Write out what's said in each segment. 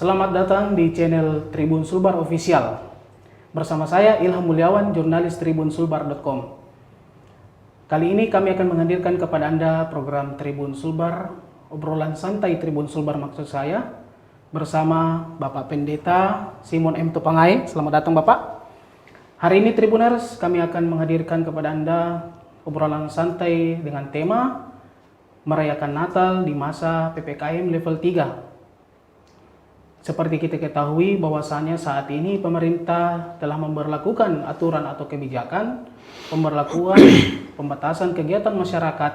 Selamat datang di channel Tribun Sulbar Official. Bersama saya Ilham Mulyawan, jurnalis tribunsulbar.com. Kali ini kami akan menghadirkan kepada Anda program Tribun Sulbar, obrolan santai Tribun Sulbar maksud saya, bersama Bapak Pendeta Simon M. Topangai. Selamat datang Bapak. Hari ini Tribuners, kami akan menghadirkan kepada Anda obrolan santai dengan tema merayakan Natal di masa PPKM level 3. Seperti kita ketahui bahwasanya saat ini pemerintah telah memberlakukan aturan atau kebijakan pemberlakuan pembatasan kegiatan masyarakat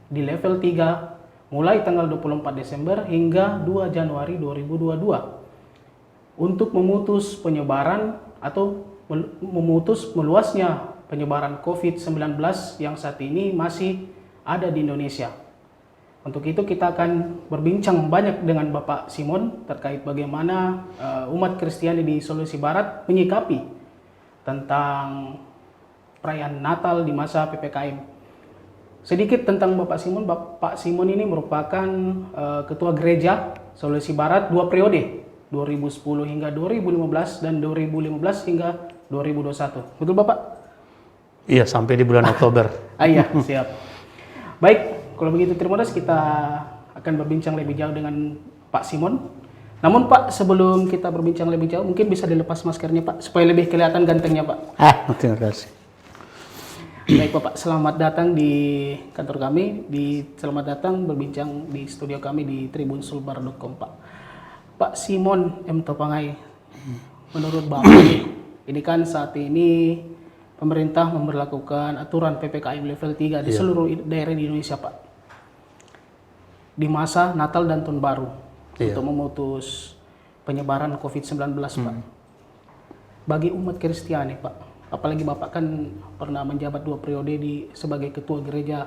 di level 3 mulai tanggal 24 Desember hingga 2 Januari 2022 untuk memutus penyebaran atau memutus meluasnya penyebaran COVID-19 yang saat ini masih ada di Indonesia. Untuk itu kita akan berbincang banyak dengan Bapak Simon terkait bagaimana umat Kristiani di Sulawesi Barat menyikapi tentang perayaan Natal di masa PPKM. Sedikit tentang Bapak Simon. Bapak Simon ini merupakan Ketua Gereja Sulawesi Barat 2 periode, 2010 hingga 2015 dan 2015 hingga 2021. Betul Bapak? Iya, sampai di bulan Oktober. Iya, siap. Baik. Kalau begitu terima kasih, kita akan berbincang lebih jauh dengan Pak Simon. Namun Pak, sebelum kita berbincang lebih jauh, mungkin bisa dilepas maskernya Pak, supaya lebih kelihatan gantengnya Pak. Terima kasih. Baik Bapak, selamat datang di kantor kami, selamat datang berbincang di studio kami di tribunsulbar.com Pak. Pak Simon M. Topangai, menurut Bapak, ini kan saat ini pemerintah memberlakukan aturan PPKM level 3 di seluruh daerah di Indonesia Pak. Di masa Natal dan Tahun Baru untuk memutus penyebaran COVID-19 Pak. Bagi umat Kristiani Pak, apalagi Bapak kan pernah menjabat 2 periode sebagai Ketua Gereja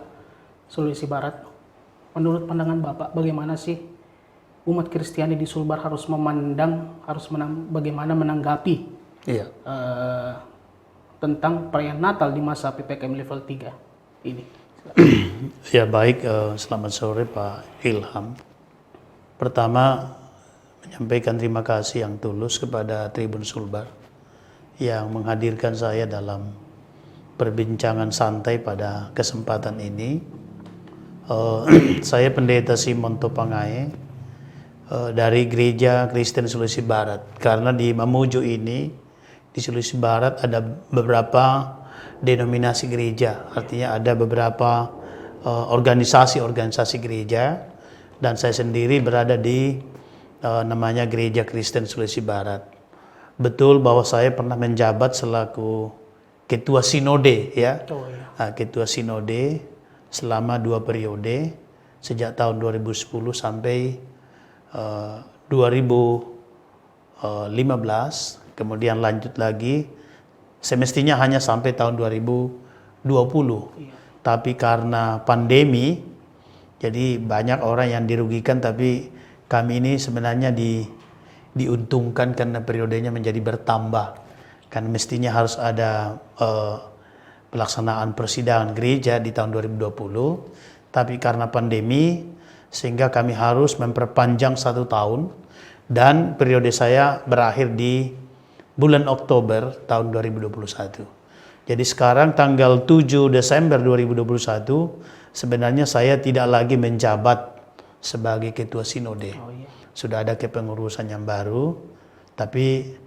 Sulawesi Barat. Menurut pandangan Bapak, bagaimana sih umat Kristiani di Sulbar harus bagaimana menanggapi tentang perayaan Natal di masa PPKM level 3 ini? Ya baik, selamat sore Pak Ilham. Pertama, menyampaikan terima kasih yang tulus kepada Tribun Sulbar yang menghadirkan saya dalam perbincangan santai pada kesempatan ini. Saya Pendeta Simon Topangai dari Gereja Kristen Sulawesi Barat. Karena di Mamuju ini, di Sulawesi Barat ada beberapa denominasi gereja, artinya ada beberapa organisasi gereja, dan saya sendiri berada di namanya Gereja Kristen Sulawesi Barat. Betul bahwa saya pernah menjabat selaku Ketua Sinode Ketua Sinode selama 2 periode sejak tahun 2010 sampai 2015, kemudian lanjut lagi semestinya hanya sampai tahun 2020. Tapi karena pandemi, jadi banyak orang yang dirugikan, tapi kami ini sebenarnya diuntungkan karena periodenya menjadi bertambah. Karena mestinya harus ada pelaksanaan persidangan gereja di tahun 2020. Tapi karena pandemi, sehingga kami harus memperpanjang 1 tahun. Dan periode saya berakhir di bulan Oktober tahun 2021. Jadi sekarang tanggal 7 Desember 2021 sebenarnya saya tidak lagi menjabat sebagai Ketua Sinode. Sudah ada kepengurusan yang baru, tapi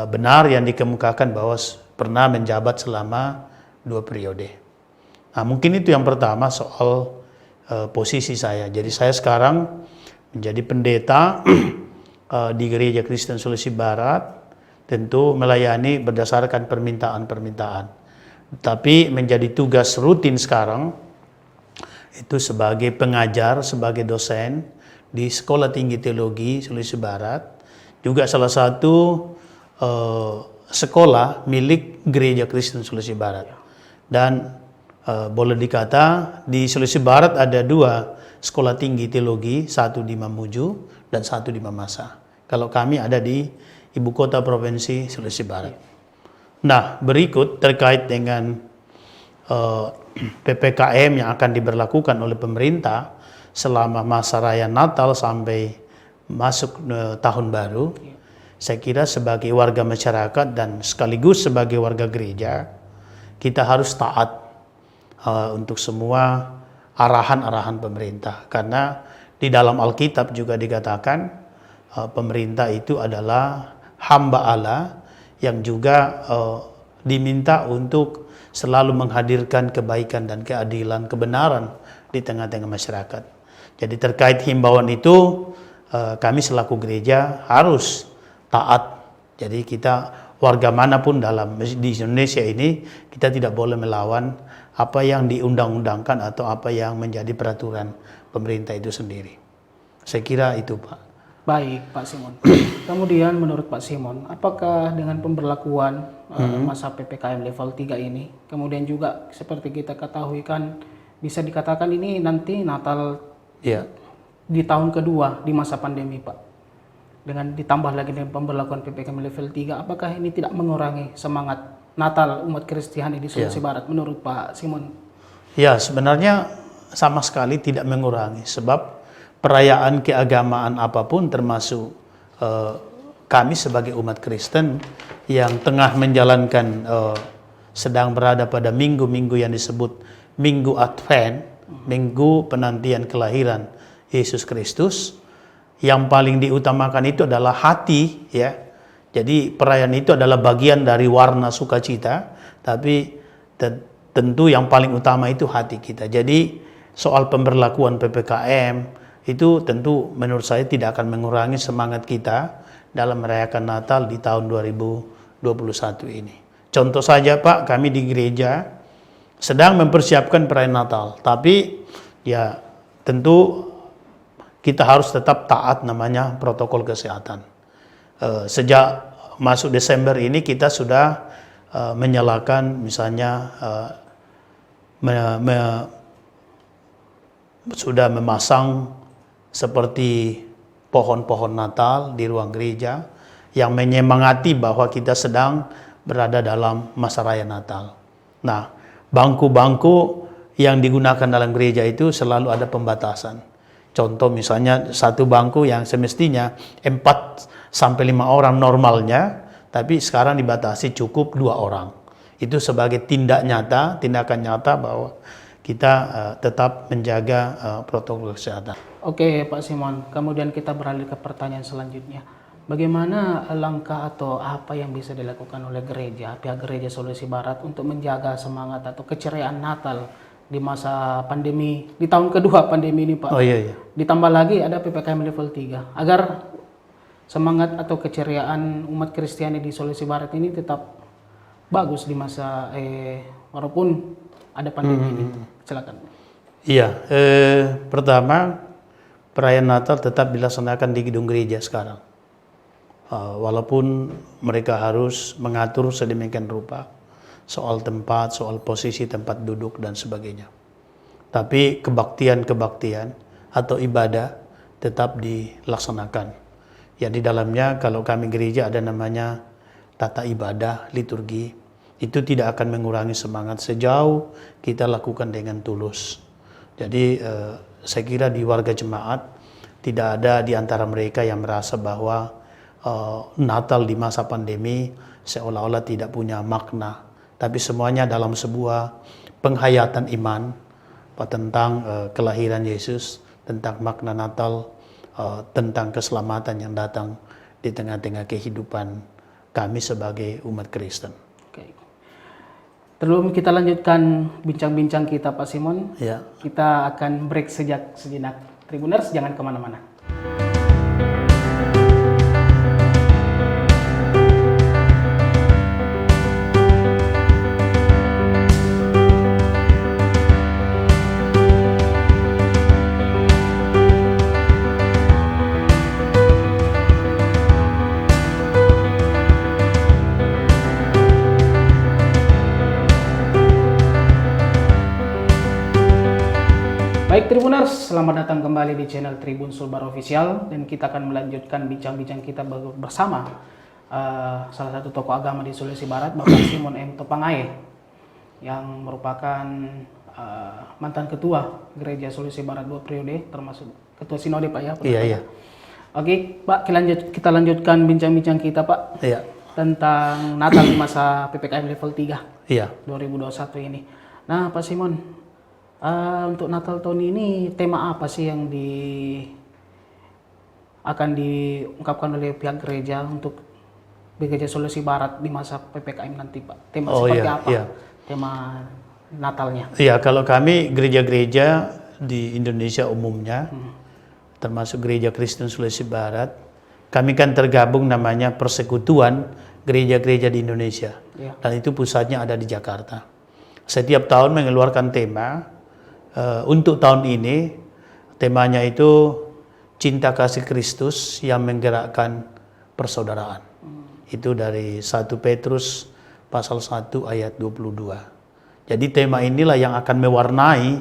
benar yang dikemukakan bahwa pernah menjabat selama 2 periode. Nah, mungkin itu yang pertama soal posisi saya. Jadi saya sekarang menjadi pendeta di Gereja Kristen Sulawesi Barat, tentu melayani berdasarkan permintaan-permintaan. Tapi menjadi tugas rutin sekarang itu sebagai pengajar, sebagai dosen di Sekolah Tinggi Teologi Sulawesi Barat, juga salah satu sekolah milik Gereja Kristen Sulawesi Barat. Dan boleh dikata di Sulawesi Barat ada 2 sekolah tinggi teologi, satu di Mamuju dan satu di Mamasa. Kalau kami ada di Ibu Kota Provinsi Sulawesi Barat. Nah, berikut terkait dengan PPKM yang akan diberlakukan oleh pemerintah selama masa raya Natal sampai masuk tahun baru, saya kira sebagai warga masyarakat dan sekaligus sebagai warga gereja, kita harus taat untuk semua arahan-arahan pemerintah. Karena di dalam Alkitab juga dikatakan pemerintah itu adalah hamba Allah yang juga diminta untuk selalu menghadirkan kebaikan dan keadilan, kebenaran di tengah-tengah masyarakat. Jadi terkait himbauan itu, kami selaku gereja harus taat. Jadi kita warga manapun di Indonesia ini, kita tidak boleh melawan apa yang diundang-undangkan atau apa yang menjadi peraturan pemerintah itu sendiri. Saya kira itu, Pak. Baik, Pak Simon. Kemudian menurut Pak Simon, apakah dengan pemberlakuan masa PPKM level 3 ini, kemudian juga seperti kita ketahui kan, bisa dikatakan ini nanti Natal di tahun kedua di masa pandemi, Pak. Dengan ditambah lagi dengan pemberlakuan PPKM level 3, apakah ini tidak mengurangi semangat Natal umat Kristiani di Sulawesi Barat menurut Pak Simon? Ya, sebenarnya sama sekali tidak mengurangi, sebab perayaan keagamaan apapun termasuk kami sebagai umat Kristen yang tengah menjalankan sedang berada pada minggu-minggu yang disebut Minggu Advent, minggu penantian kelahiran Yesus Kristus, yang paling diutamakan itu adalah hati, ya. Jadi perayaan itu adalah bagian dari warna sukacita, tapi tentu yang paling utama itu hati kita. Jadi soal pemberlakuan PPKM itu tentu menurut saya tidak akan mengurangi semangat kita dalam merayakan Natal di tahun 2021 ini. Contoh saja, Pak, kami di gereja sedang mempersiapkan perayaan Natal, tapi ya tentu kita harus tetap taat namanya protokol kesehatan. Sejak masuk Desember ini kita sudah menyalakan misalnya sudah memasang seperti pohon-pohon Natal di ruang gereja yang menyemangati bahwa kita sedang berada dalam masa raya Natal. Nah, bangku-bangku yang digunakan dalam gereja itu selalu ada pembatasan. Contoh misalnya satu bangku yang semestinya 4-5 orang normalnya, tapi sekarang dibatasi cukup 2 orang. Itu sebagai tindakan nyata bahwa kita tetap menjaga protokol kesehatan. Oke, Pak Simon. Kemudian kita beralih ke pertanyaan selanjutnya. Bagaimana langkah atau apa yang bisa dilakukan oleh pihak gereja Sulawesi Barat untuk menjaga semangat atau keceriaan Natal di masa pandemi, di tahun kedua pandemi ini, Pak? Oh iya. Ditambah lagi ada PPKM level 3, agar semangat atau keceriaan umat Kristiani di Sulawesi Barat ini tetap bagus di masa walaupun ada pandemi ini. Silakan. Iya, pertama perayaan Natal tetap dilaksanakan di gedung gereja sekarang. Walaupun mereka harus mengatur sedemikian rupa soal tempat, soal posisi tempat duduk dan sebagainya. Tapi kebaktian atau ibadah tetap dilaksanakan. Ya, di dalamnya kalau kami gereja ada namanya tata ibadah, liturgi. Itu tidak akan mengurangi semangat sejauh kita lakukan dengan tulus. Jadi saya kira di warga jemaat tidak ada di antara mereka yang merasa bahwa Natal di masa pandemi seolah-olah tidak punya makna. Tapi semuanya dalam sebuah penghayatan iman tentang kelahiran Yesus, tentang makna Natal, tentang keselamatan yang datang di tengah-tengah kehidupan kami sebagai umat Kristen. Oke. Sebelum kita lanjutkan bincang-bincang kita, Pak Simon, Ya. kita akan break sejenak. Tribuners, jangan kemana-mana. Baik Tribuners, selamat datang kembali di channel Tribun Sulbar Official, dan kita akan melanjutkan bincang-bincang kita bersama salah satu tokoh agama di Sulawesi Barat, Bapak Simon M. Topangae, yang merupakan mantan ketua Gereja Sulawesi Barat 2 periode, termasuk ketua sinode, Pak, ya? Iya. Oke, Pak, kita lanjutkan bincang-bincang kita, Pak, Iya, tentang Natal di masa PPKM level 3 iya. 2021 ini. Nah, Pak Simon, untuk Natal tahun ini tema apa sih yang akan diungkapkan oleh pihak gereja untuk Gereja Sulawesi Barat di masa PPKM nanti, Pak? Tema seperti apa? Iya. Tema Natalnya? Iya, kalau kami gereja-gereja di Indonesia umumnya, termasuk Gereja Kristen Sulawesi Barat, kami kan tergabung namanya Persekutuan Gereja-Gereja di Indonesia. Iya. Dan itu pusatnya ada di Jakarta. Setiap tahun mengeluarkan tema. Untuk tahun ini, temanya itu Cinta Kasih Kristus yang Menggerakkan Persaudaraan. Itu dari 1 Petrus pasal 1 ayat 22. Jadi tema inilah yang akan mewarnai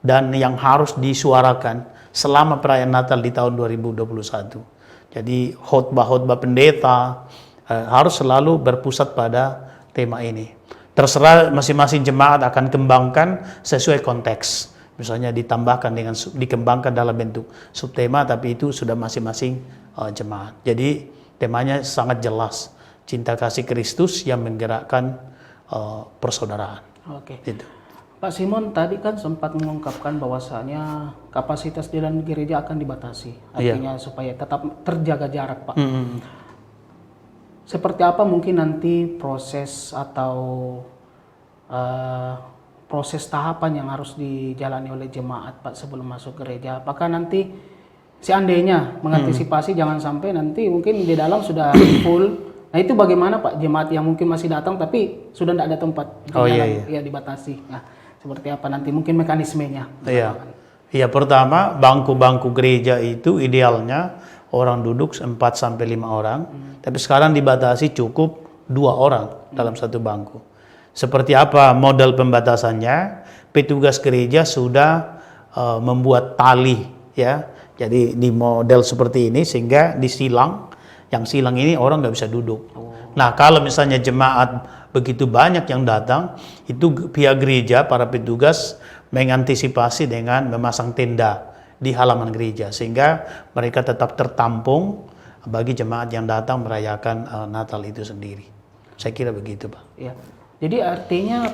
dan yang harus disuarakan selama perayaan Natal di tahun 2021. Jadi khotbah-khotbah pendeta harus selalu berpusat pada tema ini. Terserah masing-masing jemaat akan kembangkan sesuai konteks. Misalnya dikembangkan dalam bentuk subtema, tapi itu sudah masing-masing jemaat. Jadi temanya sangat jelas, Cinta Kasih Kristus yang Menggerakkan Persaudaraan. Oke. Gitu. Pak Simon tadi kan sempat mengungkapkan bahwasanya kapasitas di dalam gereja akan dibatasi, artinya supaya tetap terjaga jarak, Pak. Seperti apa mungkin nanti proses atau proses tahapan yang harus dijalani oleh jemaat, Pak, sebelum masuk gereja? Apakah nanti seandainya mengantisipasi jangan sampai nanti mungkin di dalam sudah full, nah itu bagaimana, Pak, jemaat yang mungkin masih datang tapi sudah tidak ada tempat di dalam, ya dibatasi. Nah, seperti apa nanti mungkin mekanismenya? Iya, pertama bangku-bangku gereja itu idealnya orang duduk 4 sampai 5 orang, tapi sekarang dibatasi cukup 2 orang dalam satu bangku. Seperti apa model pembatasannya? Petugas gereja sudah membuat tali, ya. Jadi di model seperti ini sehingga disilang, yang silang ini orang nggak bisa duduk. Nah, kalau misalnya jemaat begitu banyak yang datang, itu pihak gereja, para petugas mengantisipasi dengan memasang tenda di halaman gereja sehingga mereka tetap tertampung bagi jemaat yang datang merayakan Natal itu sendiri. Saya kira begitu, Pak. Ya. Jadi artinya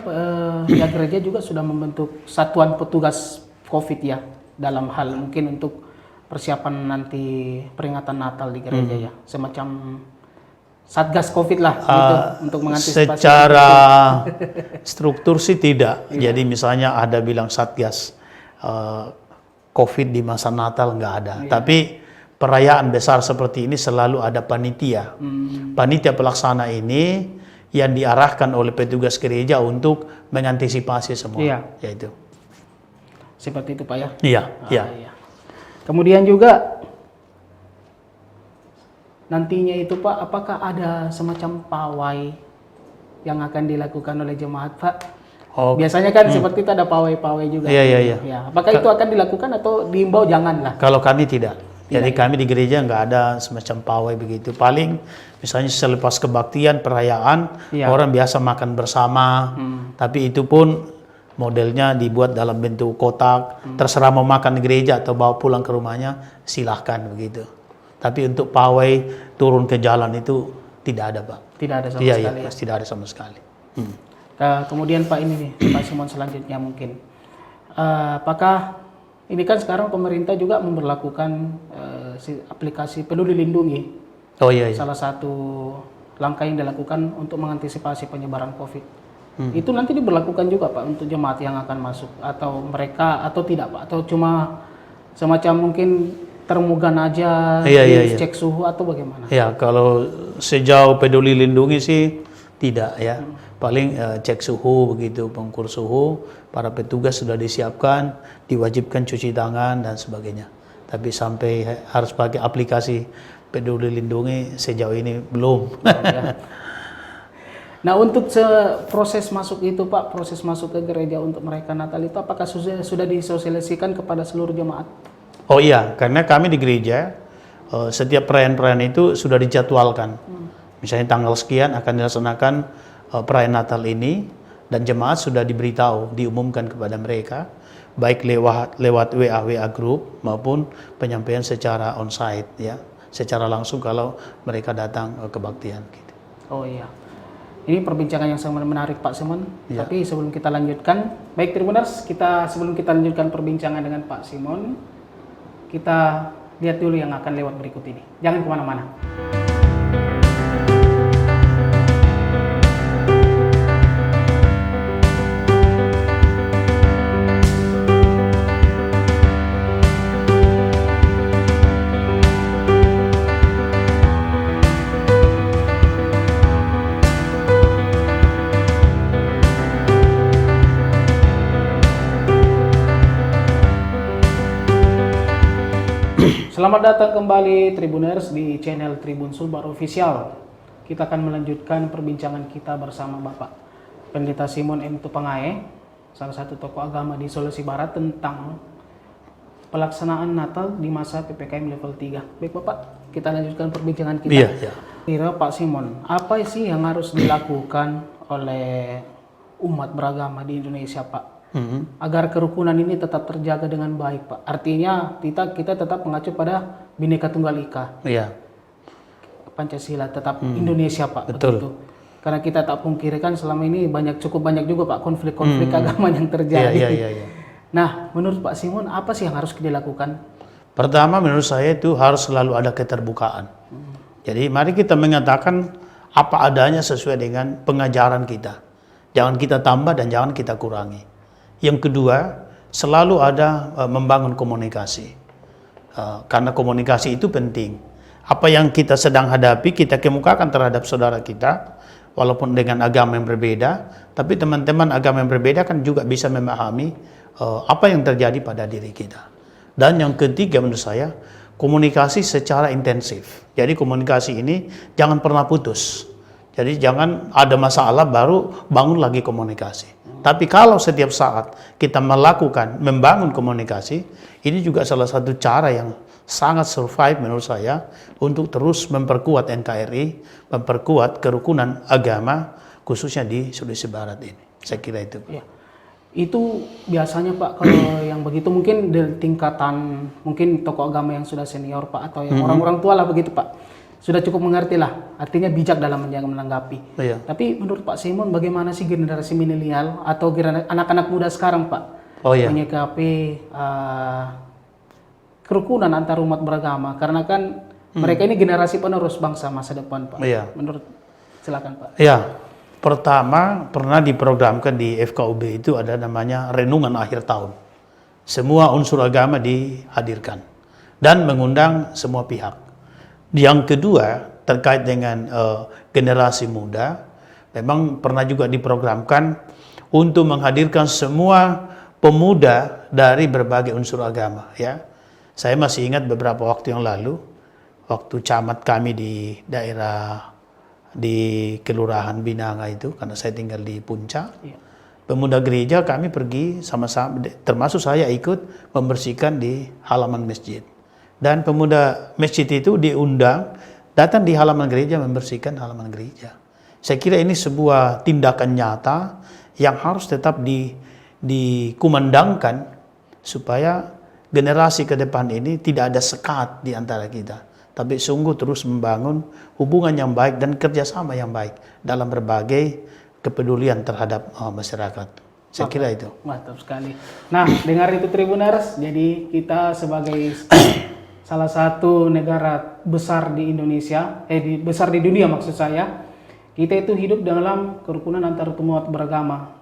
pihak gereja juga sudah membentuk satuan petugas COVID ya, dalam hal mungkin untuk persiapan nanti peringatan Natal di gereja ya, semacam Satgas COVID lah gitu, untuk mengantisipasi. Secara struktur sih tidak. Jadi misalnya ada bilang Satgas COVID di masa Natal, nggak ada. Tapi perayaan besar seperti ini selalu ada panitia. Panitia pelaksana ini yang diarahkan oleh petugas gereja untuk mengantisipasi semua. Yaitu. Seperti itu, Pak ya? Iya. Kemudian juga nantinya itu, Pak, apakah ada semacam pawai yang akan dilakukan oleh jemaat, Pak? Biasanya kan seperti itu ada pawai-pawai juga. Iya. Ya. Apakah itu akan dilakukan atau diimbau janganlah? Kalau kami tidak. Jadi kami di gereja nggak ada semacam pawai begitu. Paling misalnya selepas kebaktian perayaan orang biasa makan bersama. Tapi itu pun modelnya dibuat dalam bentuk kotak. Terserah mau makan di gereja atau bawa pulang ke rumahnya, silahkan begitu. Tapi untuk pawai turun ke jalan itu tidak ada, Pak. Tidak ada sama sekali. Iya, tidak ada sama sekali. Kemudian Pak ini nih, Pak Simon selanjutnya mungkin. Apakah ini kan sekarang pemerintah juga memberlakukan aplikasi Peduli Lindungi. Iya. Salah satu langkah yang dilakukan untuk mengantisipasi penyebaran COVID. Itu nanti diberlakukan juga, Pak, untuk jemaat yang akan masuk atau mereka atau tidak, Pak? Atau cuma semacam mungkin termugan aja, cek suhu atau bagaimana? Ya, kalau sejauh Peduli Lindungi sih tidak ya. Paling cek suhu begitu, pengukur suhu, para petugas sudah disiapkan, diwajibkan cuci tangan dan sebagainya. Tapi sampai harus pakai aplikasi Peduli Lindungi sejauh ini belum. Nah, untuk proses masuk itu, Pak, proses masuk ke gereja untuk merayakan Natal itu apakah sudah disosialisasikan kepada seluruh jemaat? Oh iya, karena kami di gereja setiap perayaan-perayaan itu sudah dijadwalkan. Misalnya tanggal sekian akan dilaksanakan perayaan Natal ini dan jemaat sudah diberitahu, diumumkan kepada mereka, baik lewat WA group maupun penyampaian secara onsite ya. secara langsung kalau mereka datang kebaktian. Gitu. Oh iya. Ini perbincangan yang sangat menarik Pak Simon. Ya. Tapi sebelum kita lanjutkan, baik Tribuners, sebelum kita lanjutkan perbincangan dengan Pak Simon, kita lihat dulu yang akan lewat berikut ini. Jangan kemana-mana. Selamat datang kembali Tribuners di channel Tribun Sulbar Official. Kita akan melanjutkan perbincangan kita bersama Bapak Pendeta Simon M. Tupangae, salah satu tokoh agama di Sulawesi Barat, tentang pelaksanaan Natal di masa PPKM level 3. Baik Bapak, kita lanjutkan perbincangan kita. Iya. Kira Pak Simon, apa sih yang harus dilakukan oleh umat beragama di Indonesia Pak? Agar kerukunan ini tetap terjaga dengan baik Pak. Artinya kita tetap mengacu pada Bhinneka Tunggal Ika. Iya. Pancasila tetap Indonesia Pak. Betul. Begitu. Karena kita tak pungkiri kan selama ini cukup banyak juga Pak konflik-konflik agama yang terjadi. Iya. Nah, menurut Pak Simon apa sih yang harus dilakukan? Pertama menurut saya itu harus selalu ada keterbukaan. Jadi mari kita mengatakan apa adanya sesuai dengan pengajaran kita. Jangan kita tambah dan jangan kita kurangi. Yang kedua, selalu ada membangun komunikasi. Karena komunikasi itu penting. Apa yang kita sedang hadapi, kita kemukakan terhadap saudara kita, walaupun dengan agama yang berbeda, tapi teman-teman agama yang berbeda kan juga bisa memahami apa yang terjadi pada diri kita. Dan yang ketiga menurut saya, komunikasi secara intensif. Jadi komunikasi ini jangan pernah putus. Jadi jangan ada masalah baru bangun lagi komunikasi. Tapi kalau setiap saat kita membangun komunikasi, ini juga salah satu cara yang sangat survive menurut saya untuk terus memperkuat NKRI, memperkuat kerukunan agama khususnya di Sulawesi Barat ini. Saya kira itu. Ya. Itu biasanya Pak kalau yang begitu mungkin di tingkatan mungkin tokoh agama yang sudah senior Pak atau yang orang-orang tua lah begitu Pak. Sudah cukup mengerti lah, artinya bijak dalam menanggapi. Iya. Tapi menurut Pak Simon, bagaimana sih generasi milenial atau anak-anak muda sekarang Pak menyikapi kerukunan antar umat beragama? Karena kan mereka ini generasi penerus bangsa masa depan Pak. Iya. Menurut, silakan Pak. Ya, pertama pernah diprogramkan di FKUB itu ada namanya renungan akhir tahun. Semua unsur agama dihadirkan dan mengundang semua pihak. Yang kedua, terkait dengan generasi muda, memang pernah juga diprogramkan untuk menghadirkan semua pemuda dari berbagai unsur agama. Ya, saya masih ingat beberapa waktu yang lalu, waktu camat kami di daerah di Kelurahan Binanga itu, karena saya tinggal di Puncak, pemuda gereja kami pergi sama-sama, termasuk saya ikut membersihkan di halaman masjid. Dan pemuda masjid itu diundang datang di halaman gereja membersihkan halaman gereja. Saya kira ini sebuah tindakan nyata yang harus tetap dikumandangkan supaya generasi ke depan ini tidak ada sekat di antara kita. Tapi sungguh terus membangun hubungan yang baik dan kerjasama yang baik dalam berbagai kepedulian terhadap masyarakat. Saya kira itu. Mantap sekali. Nah, dengar itu Tribuners, jadi kita sebagai salah satu negara besar di Indonesia, besar di dunia maksud saya, kita itu hidup dalam kerukunan antar umat beragama.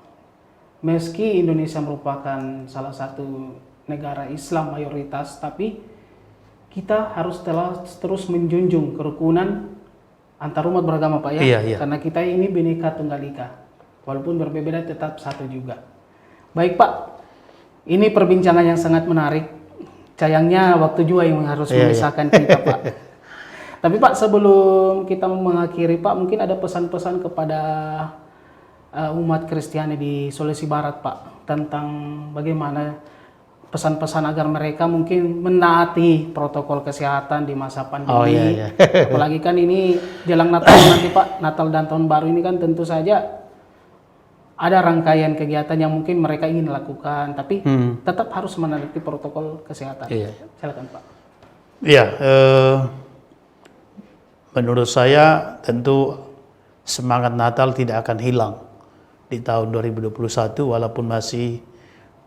Meski Indonesia merupakan salah satu negara Islam mayoritas, tapi kita harus terus menjunjung kerukunan antar umat beragama Pak ya. Iya. Karena kita ini Bhinneka Tunggal Ika. Walaupun berbeda tetap satu juga. Baik Pak, ini perbincangan yang sangat menarik. Sayangnya waktu juga yang harus memisahkan kita Pak. Tapi Pak, sebelum kita mengakhiri Pak, mungkin ada pesan-pesan kepada umat Kristiani di Sulawesi Barat Pak, tentang bagaimana pesan-pesan agar mereka mungkin menaati protokol kesehatan di masa pandemi. Apalagi kan ini jelang Natal nanti Pak, Natal dan Tahun Baru ini kan tentu saja ada rangkaian kegiatan yang mungkin mereka ingin lakukan, tapi tetap harus menaati protokol kesehatan. Silakan Pak. Iya, menurut saya tentu semangat Natal tidak akan hilang di tahun 2021 walaupun masih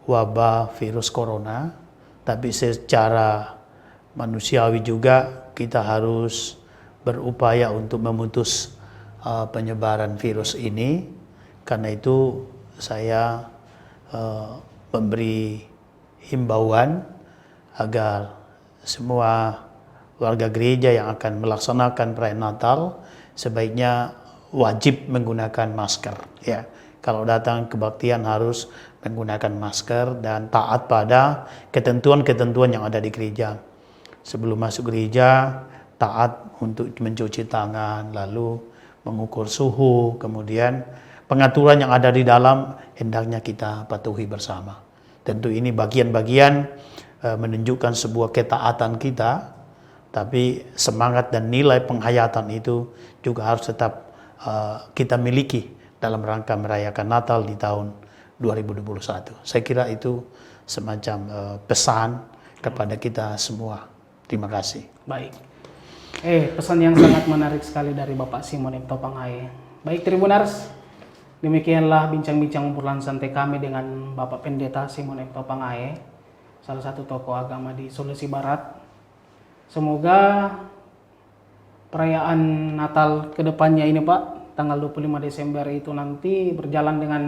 wabah virus corona, tapi secara manusiawi juga kita harus berupaya untuk memutus penyebaran virus ini. Karena itu saya memberi himbauan agar semua warga gereja yang akan melaksanakan perayaan Natal sebaiknya wajib menggunakan masker. Ya, kalau datang kebaktian harus menggunakan masker dan taat pada ketentuan-ketentuan yang ada di gereja. Sebelum masuk gereja, taat untuk mencuci tangan, lalu mengukur suhu, kemudian pengaturan yang ada di dalam hendaknya kita patuhi bersama. Tentu ini bagian-bagian menunjukkan sebuah ketaatan kita, tapi semangat dan nilai penghayatan itu juga harus tetap kita miliki dalam rangka merayakan Natal di tahun 2021. Saya kira itu semacam pesan kepada kita semua. Terima kasih. Baik. Pesan yang sangat menarik sekali dari Bapak Simon M. Topangae. Baik Tribuners, demikianlah bincang-bincang obrolan santai kami dengan Bapak Pendeta Simon M. Topangae, salah satu tokoh agama di Sulawesi Barat. Semoga perayaan Natal kedepannya ini Pak, tanggal 25 Desember itu nanti berjalan dengan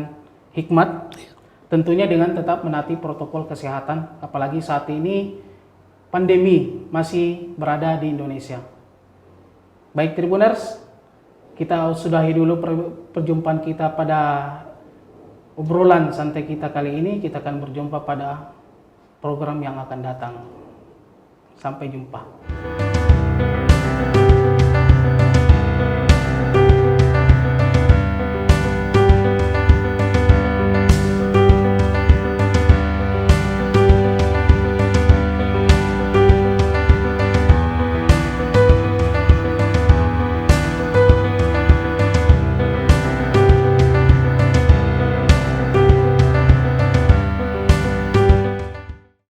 hikmat, tentunya dengan tetap menaati protokol kesehatan, apalagi saat ini pandemi masih berada di Indonesia. Baik Tribuners, kita sudahi dulu perjumpaan kita pada obrolan santai kita kali ini. Kita akan berjumpa pada program yang akan datang. Sampai jumpa.